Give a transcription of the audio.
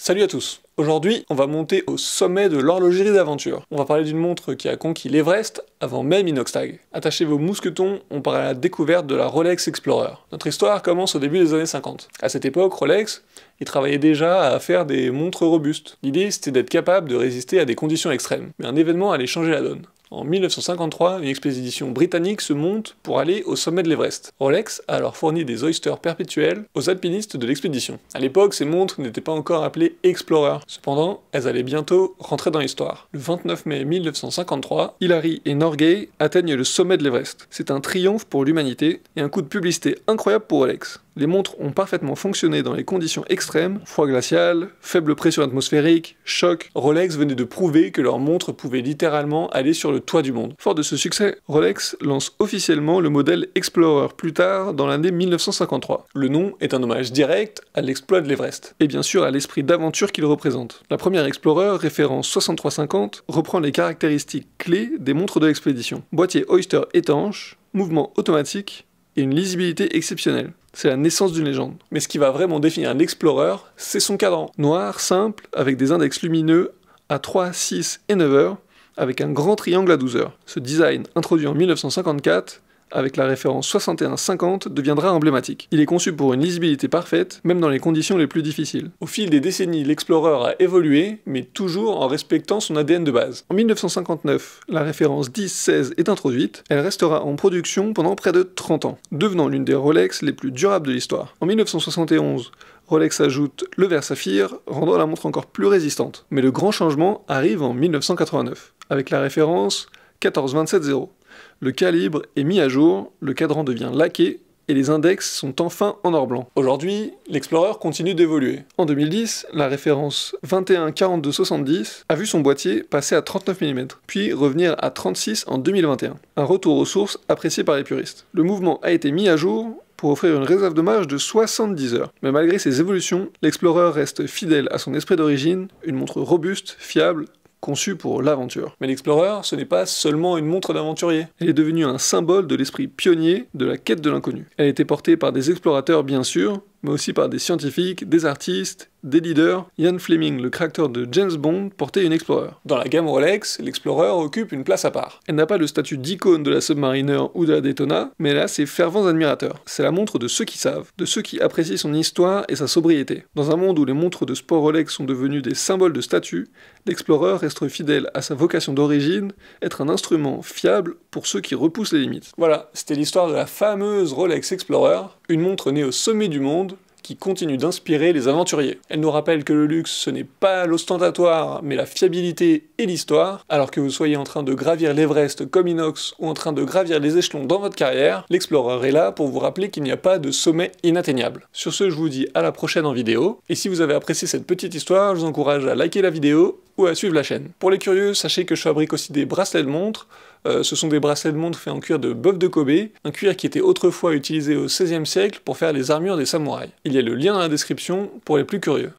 Salut à tous. Aujourd'hui, on va monter au sommet de l'horlogerie d'aventure. On va parler d'une montre qui a conquis l'Everest avant même Inoxtag. Attachez vos mousquetons, on part à la découverte de la Rolex Explorer. Notre histoire commence au début des années 50. À cette époque, Rolex, il travaillait déjà à faire des montres robustes. L'idée, c'était d'être capable de résister à des conditions extrêmes. Mais un événement allait changer la donne. En 1953, une expédition britannique se monte pour aller au sommet de l'Everest. Rolex a alors fourni des oysters perpétuels aux alpinistes de l'expédition. À l'époque, ces montres n'étaient pas encore appelées Explorer. Cependant, elles allaient bientôt rentrer dans l'histoire. Le 29 mai 1953, Hillary et Norgay atteignent le sommet de l'Everest. C'est un triomphe pour l'humanité et un coup de publicité incroyable pour Rolex. Les montres ont parfaitement fonctionné dans les conditions extrêmes, froid glacial, faible pression atmosphérique, choc. Rolex venait de prouver que leurs montres pouvaient littéralement aller sur le toit du monde. Fort de ce succès, Rolex lance officiellement le modèle Explorer plus tard dans l'année 1953. Le nom est un hommage direct à l'exploit de l'Everest, et bien sûr à l'esprit d'aventure qu'il représente. La première Explorer, référence 6350, reprend les caractéristiques clés des montres de l'expédition. Boîtier Oyster étanche, mouvement automatique, et une lisibilité exceptionnelle. C'est la naissance d'une légende. Mais ce qui va vraiment définir l'Explorer, c'est son cadran. Noir, simple, avec des index lumineux à 3, 6 et 9 heures, avec un grand triangle à 12 heures. Ce design, introduit en 1954, avec la référence 6150, deviendra emblématique. Il est conçu pour une lisibilité parfaite, même dans les conditions les plus difficiles. Au fil des décennies, l'Explorer a évolué, mais toujours en respectant son ADN de base. En 1959, la référence 10-16 est introduite, elle restera en production pendant près de 30 ans, devenant l'une des Rolex les plus durables de l'histoire. En 1971, Rolex ajoute le verre saphir, rendant la montre encore plus résistante. Mais le grand changement arrive en 1989, avec la référence 14270. Le calibre est mis à jour, le cadran devient laqué, et les index sont enfin en or blanc. Aujourd'hui, l'Explorer continue d'évoluer. En 2010, la référence 21-42-70 a vu son boîtier passer à 39 mm, puis revenir à 36 en 2021. Un retour aux sources apprécié par les puristes. Le mouvement a été mis à jour pour offrir une réserve de marge de 70 heures. Mais malgré ces évolutions, l'Explorer reste fidèle à son esprit d'origine, une montre robuste, fiable, conçue pour l'aventure. Mais l'Explorer, ce n'est pas seulement une montre d'aventurier. Elle est devenue un symbole de l'esprit pionnier de la quête de l'inconnu. Elle a été portée par des explorateurs bien sûr, mais aussi par des scientifiques, des artistes, des leaders. Ian Fleming, le créateur de James Bond, portait une Explorer. Dans la gamme Rolex, l'Explorer occupe une place à part. Elle n'a pas le statut d'icône de la Submariner ou de la Daytona, mais elle a ses fervents admirateurs. C'est la montre de ceux qui savent, de ceux qui apprécient son histoire et sa sobriété. Dans un monde où les montres de sport Rolex sont devenues des symboles de statut, l'Explorer reste fidèle à sa vocation d'origine, être un instrument fiable pour ceux qui repoussent les limites. Voilà, c'était l'histoire de la fameuse Rolex Explorer, une montre née au sommet du monde, qui continue d'inspirer les aventuriers. Elle nous rappelle que le luxe, ce n'est pas l'ostentatoire, mais la fiabilité et l'histoire. Alors que vous soyez en train de gravir l'Everest comme Inox ou en train de gravir les échelons dans votre carrière, l'Explorer est là pour vous rappeler qu'il n'y a pas de sommet inatteignable. Sur ce, je vous dis à la prochaine en vidéo. Et si vous avez apprécié cette petite histoire, je vous encourage à liker la vidéo ou à suivre la chaîne. Pour les curieux, sachez que je fabrique aussi des bracelets de montre. Ce sont des bracelets de montre faits en cuir de bœuf de Kobe, un cuir qui était autrefois utilisé au XVIe siècle pour faire les armures des samouraïs. Il y a le lien dans la description pour les plus curieux.